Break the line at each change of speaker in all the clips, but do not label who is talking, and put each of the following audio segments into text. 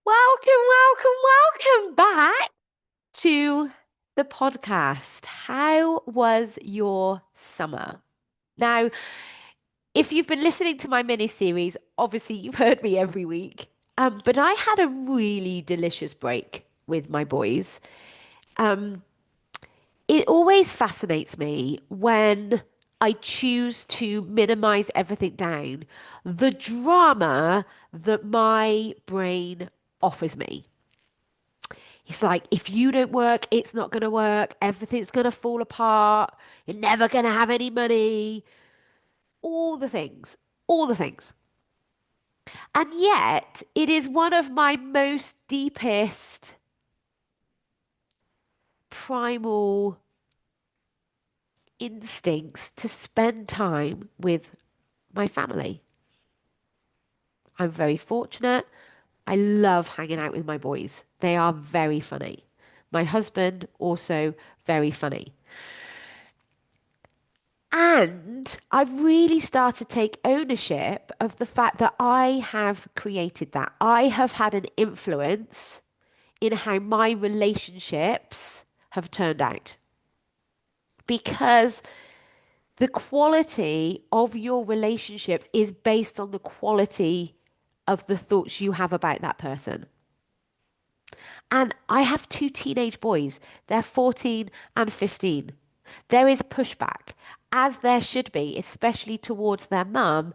Welcome back to the podcast. How was your summer? Now, if you've been listening to my mini series, obviously you've heard me every week. But I had a really delicious break with my boys. Um, it always fascinates me when I choose to minimize everything down, the drama that my brain offers me. It's like, if you don't work, it's not going to work. Everything's going to fall apart. You're never going to have any money. All the things, all the things. And yet, it is one of my most deepest, primal instincts to spend time with my family. I'm very fortunate. I love hanging out with my boys. They are very funny. My husband, also very funny. And I've really started to take ownership of the fact that I have created that. I have had an influence in how my relationships have turned out. Because the quality of your relationships is based on the quality of the thoughts you have about that person. And I have two teenage boys. They're 14 and 15. There is pushback, as there should be, especially towards their mum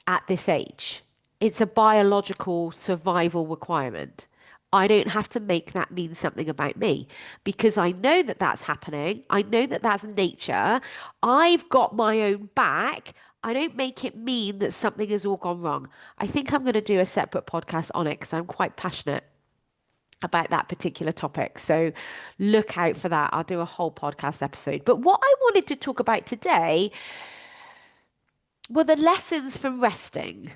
at this age. It's a biological survival requirement. I don't have to make that mean something about me because I know that that's happening. I know that that's nature. I've got my own back. I don't make it mean that something has all gone wrong. I think I'm going to do a separate podcast on it because I'm quite passionate about that particular topic. So look out for that. I'll do a whole podcast episode. But what I wanted to talk about today were the lessons from resting,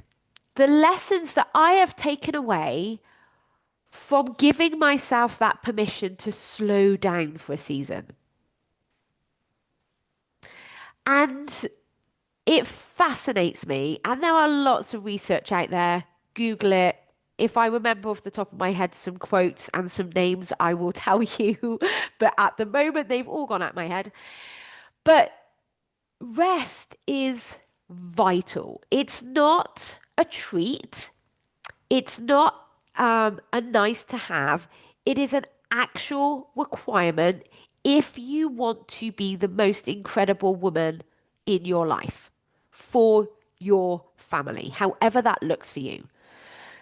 the lessons that I have taken away from giving myself that permission to slow down for a season. And it fascinates me. And there are lots of research out there. Google it. If I remember off the top of my head some quotes and some names, I will tell you. But at the moment, they've all gone out my head. But rest is vital. It's not a treat. It's not a nice to have. It is an actual requirement if you want to be the most incredible woman in your life for your family, however that looks for you.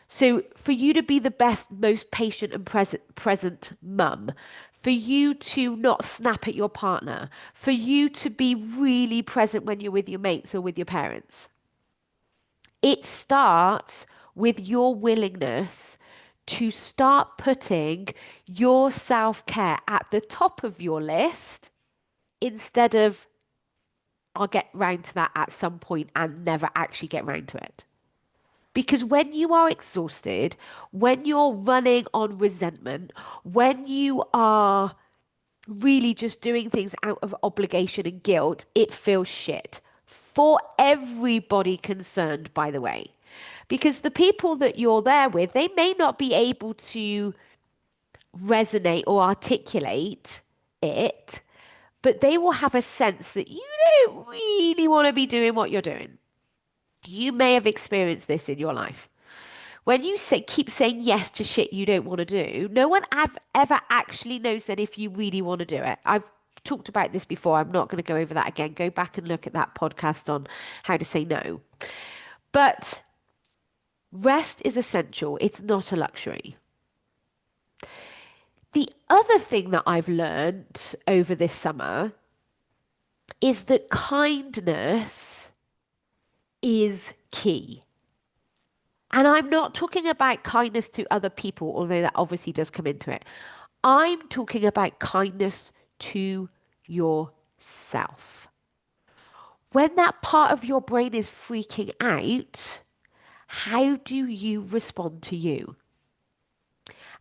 So, for you to be the best, most patient and present mum, for you to not snap at your partner, for you to be really present when you're with your mates or with your parents, it starts with your willingness to start putting your self care at the top of your list instead of, I'll get round to that at some point and never actually get round to it. Because when you are exhausted, when you're running on resentment, when you are really just doing things out of obligation and guilt, it feels shit for everybody concerned, by the way. Because the people that you're there with, they may not be able to resonate or articulate it, but they will have a sense that you don't really want to be doing what you're doing. You may have experienced this in your life. When you keep saying yes to shit you don't want to do, no one ever actually knows that if you really want to do it. I've talked about this before. I'm not going to go over that again. Go back and look at that podcast on how to say no. But rest is essential. It's not a luxury. The other thing that I've learned over this summer is that kindness is key. And I'm not talking about kindness to other people, although that obviously does come into it. I'm talking about kindness to yourself. When that part of your brain is freaking out, how do you respond to you?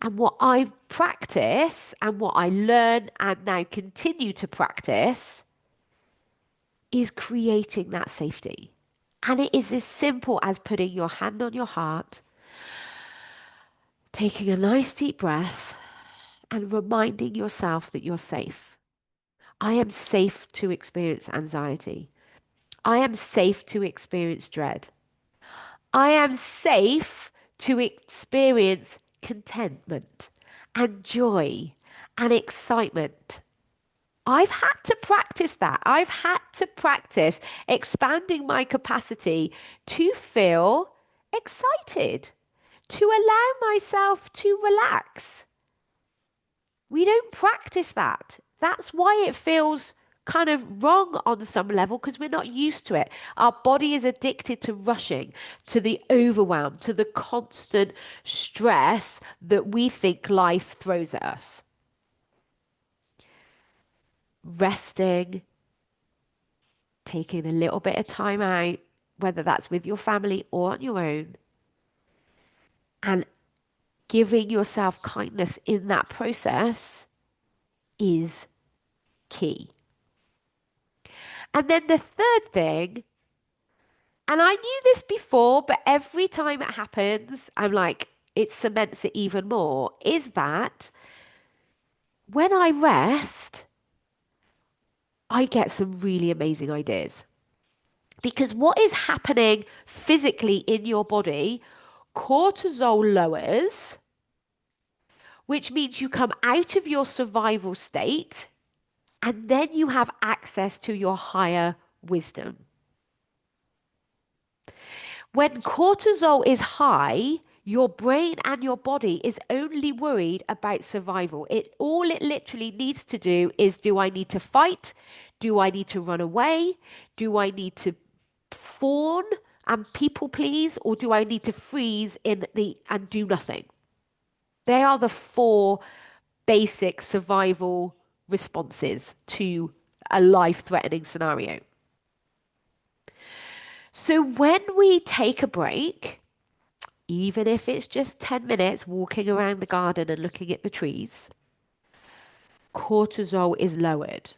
And what I practice and what I learn and now continue to practice is creating that safety. And it is as simple as putting your hand on your heart, Taking a nice deep breath and reminding yourself that you're safe. I am safe to experience anxiety. I am safe to experience dread. I am safe to experience contentment and joy and excitement. I've had to practice that. I've had to practice expanding my capacity to feel excited, to allow myself to relax. We don't practice that. That's why it feels kind of wrong on some level because we're not used to it. Our body is addicted to rushing, to the overwhelm, to the constant stress that we think life throws at us. Resting, taking a little bit of time out, whether that's with your family or on your own, and giving yourself kindness in that process is key. And then the third thing, and I knew this before, but every time it happens, I'm like, it cements it even more, is that when I rest, I get some really amazing ideas. Because what is happening physically in your body, cortisol lowers, which means you come out of your survival state and then you have access to your higher wisdom. When cortisol is high, your brain and your body is only worried about survival. It literally needs to do is, do I need to fight? Do I need to run away? Do I need to fawn and people please, or do I need to freeze in the and do nothing? They are the four basic survival responses to a life-threatening scenario. So when we take a break, even if it's just 10 minutes walking around the garden and looking at the trees, cortisol is lowered.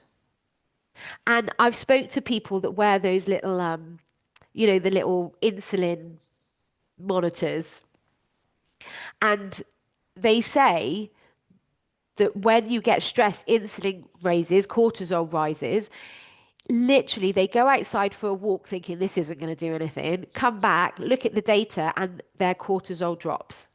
And I've spoke to people that wear those little, the little insulin monitors, and they say that when you get stressed, insulin raises, cortisol rises. Literally, they go outside for a walk thinking this isn't going to do anything, come back, look at the data, and their cortisol drops.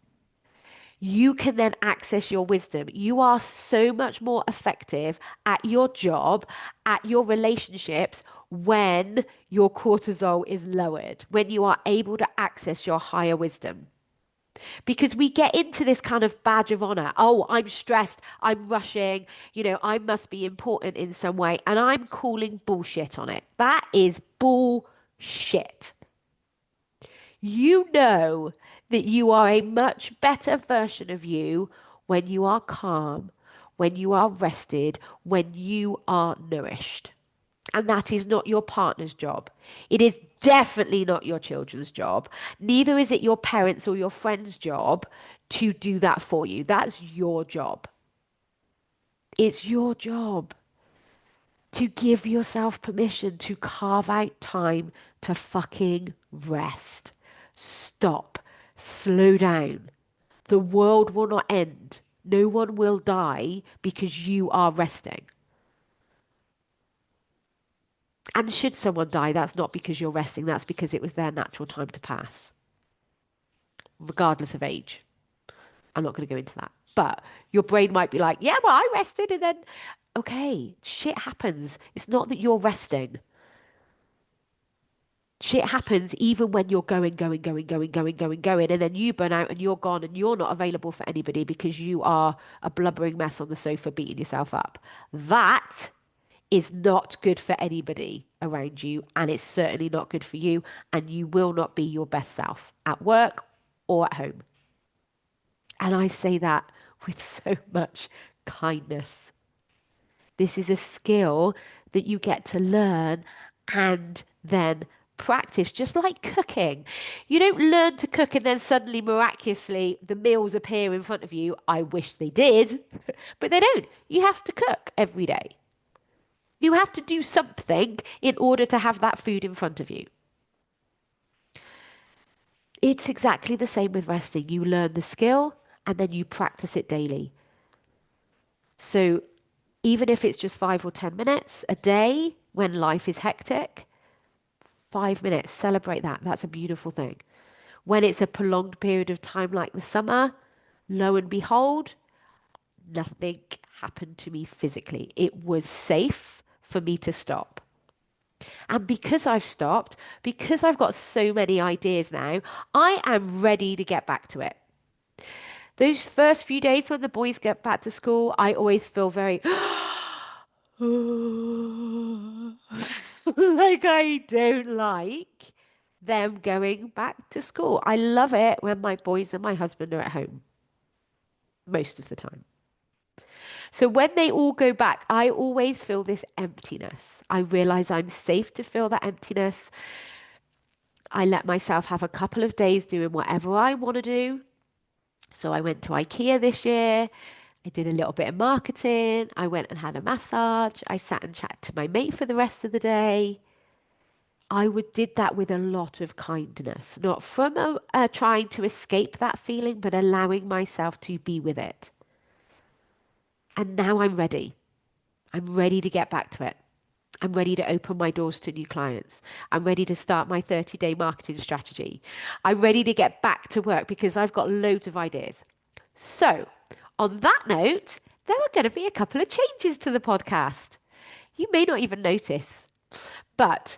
You can then access your wisdom. You are so much more effective at your job, at your relationships, when your cortisol is lowered, when you are able to access your higher wisdom. Because we get into this kind of badge of honor. Oh, I'm stressed. I'm rushing. I must be important in some way. And I'm calling bullshit on it. That is bullshit. You know that you are a much better version of you when you are calm, when you are rested, when you are nourished. And that is not your partner's job. It is definitely not your children's job. Neither is it your parents' or your friend's job to do that for you. That's your job. It's your job to give yourself permission to carve out time to fucking rest. Stop. Slow down. The world will not end. No one will die because you are resting. And should someone die, that's not because you're resting, that's because it was their natural time to pass, regardless of age. I'm not going to go into that. But your brain might be like, yeah, well, I rested. And then, okay, shit happens. It's not that you're resting. Shit happens even when you're going. And then you burn out and you're gone and you're not available for anybody because you are a blubbering mess on the sofa beating yourself up. That is not good for anybody around you, and it's certainly not good for you, and you will not be your best self at work or at home. And I say that with so much kindness. This is a skill that you get to learn and then practice, just like cooking. You don't learn to cook and then suddenly miraculously the meals appear in front of you. I wish they did, but they don't. You have to cook every day. You have to do something in order to have that food in front of you. It's exactly the same with resting. You learn the skill and then you practice it daily. So even if it's just 5 or 10 minutes a day when life is hectic, 5 minutes, celebrate that. That's a beautiful thing. When it's a prolonged period of time like the summer, lo and behold, nothing happened to me physically. It was safe for me to stop. And because I've stopped, because I've got so many ideas now, I am ready to get back to it. Those first few days when the boys get back to school, I always feel very like I don't like them going back to school. I love it when my boys and my husband are at home most of the time. So when they all go back, I always feel this emptiness. I realize I'm safe to feel that emptiness. I let myself have a couple of days doing whatever I want to do. So I went to IKEA this year. I did a little bit of marketing. I went and had a massage. I sat and chatted to my mate for the rest of the day. I would did that with a lot of kindness, not from trying to escape that feeling, but allowing myself to be with it. And now I'm ready. I'm ready to get back to it. I'm ready to open my doors to new clients. I'm ready to start my 30-day marketing strategy. I'm ready to get back to work because I've got loads of ideas. So, on that note, there are going to be a couple of changes to the podcast. You may not even notice, but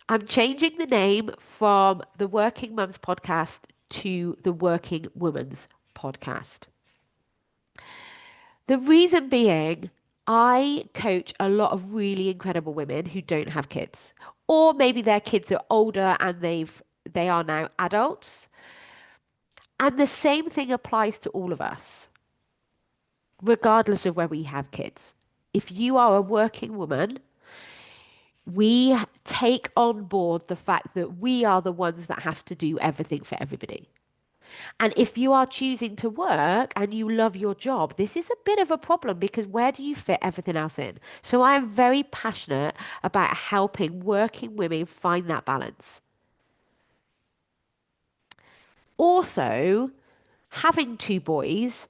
I'm changing the name from the Working Mums podcast to the Working Woman's podcast. The reason being, I coach a lot of really incredible women who don't have kids, or maybe their kids are older and they are now adults. And the same thing applies to all of us, regardless of whether we have kids. If you are a working woman, we take on board the fact that we are the ones that have to do everything for everybody. And if you are choosing to work and you love your job, this is a bit of a problem because where do you fit everything else in? So I am very passionate about helping working women find that balance. Also, having two boys,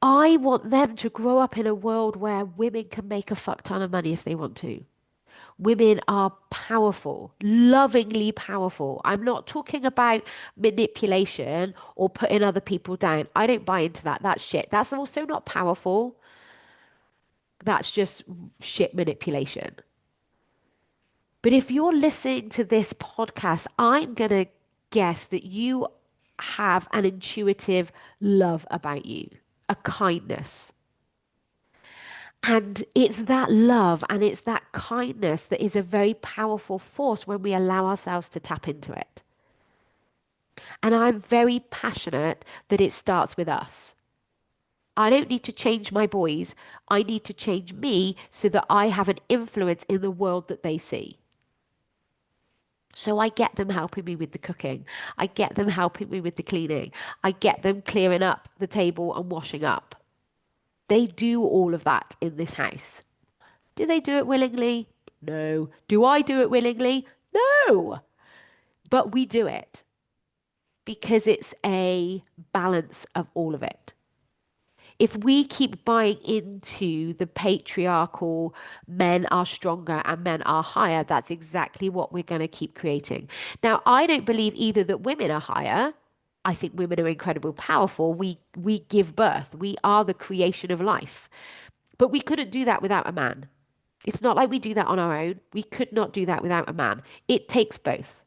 I want them to grow up in a world where women can make a fuck ton of money if they want to. Women are powerful, lovingly powerful. I'm not talking about manipulation or putting other people down. I don't buy into that. That's shit. That's also not powerful. That's just shit manipulation. But if you're listening to this podcast, I'm going to guess that you have an intuitive love about you, a kindness. And it's that love and it's that kindness that is a very powerful force when we allow ourselves to tap into it. And I'm very passionate that it starts with us. I don't need to change my boys. I need to change me so that I have an influence in the world that they see. So I get them helping me with the cooking. I get them helping me with the cleaning. I get them clearing up the table and washing up. They do all of that in this house. Do they do it willingly? No. Do I do it willingly? No. But we do it because it's a balance of all of it. If we keep buying into the patriarchal men are stronger and men are higher, that's exactly what we're going to keep creating. Now, I don't believe either that women are higher. I think women are incredibly powerful. We give birth. We are the creation of life. But we couldn't do that without a man. It's not like we do that on our own. We could not do that without a man. It takes both.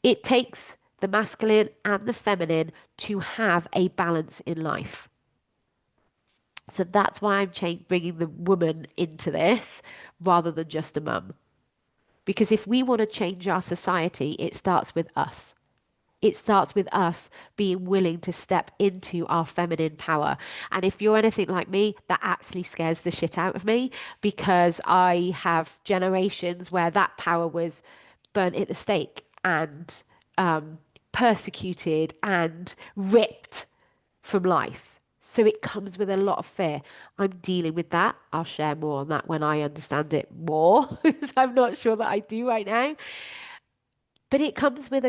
It takes the masculine and the feminine to have a balance in life. So that's why I'm bringing the woman into this rather than just a mum. Because if we want to change our society, it starts with us. It starts with us being willing to step into our feminine power. And if you're anything like me, that actually scares the shit out of me because I have generations where that power was burnt at the stake and persecuted and ripped from life. So it comes with a lot of fear. I'm dealing with that. I'll share more on that when I understand it more because I'm not sure that I do right now. But it comes with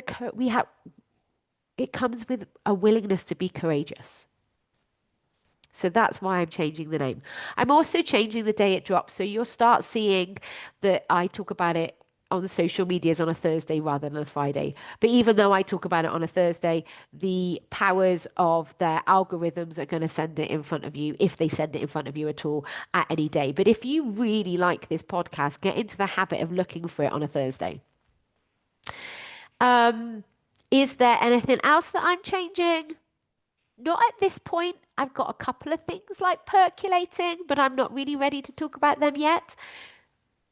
It comes with a willingness to be courageous. So that's why I'm changing the name. I'm also changing the day it drops. So you'll start seeing that I talk about it on the social medias on a Thursday rather than a Friday. But even though I talk about it on a Thursday, the powers of their algorithms are going to send it in front of you, if they send it in front of you at all, at any day. But if you really like this podcast, get into the habit of looking for it on a Thursday. Um, is there anything else that I'm changing? Not at this point. I've got a couple of things like percolating, but I'm not really ready to talk about them yet.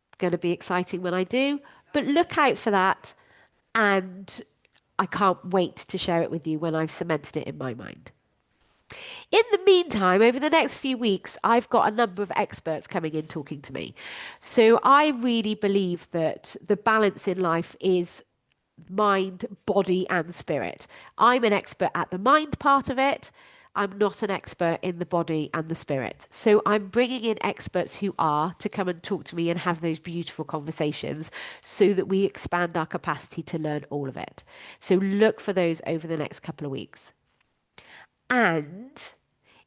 It's going to be exciting when I do, but look out for that. And I can't wait to share it with you when I've cemented it in my mind. In the meantime, over the next few weeks, I've got a number of experts coming in talking to me. So I really believe that the balance in life is mind, body, and spirit. I'm an expert at the mind part of it. I'm not an expert in the body and the spirit. So I'm bringing in experts who are to come and talk to me and have those beautiful conversations so that we expand our capacity to learn all of it. So look for those over the next couple of weeks. And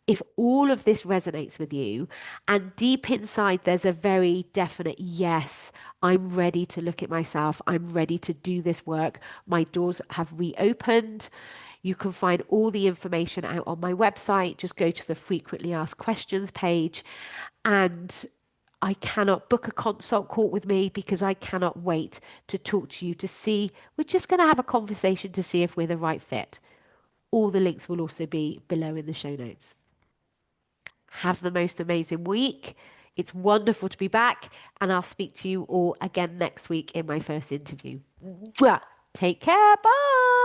if all of this resonates with you and deep inside there's a very definite yes, I'm ready to look at myself, I'm ready to do this work, my doors have reopened. You can find all the information out on my website. Just go to the frequently asked questions page. And I cannot book a consult call with me because I cannot wait to talk to you to see. We're just going to have a conversation to see if we're the right fit. All the links will also be below in the show notes. Have the most amazing week. It's wonderful to be back, and I'll speak to you all again next week in my first interview. Take care. Bye.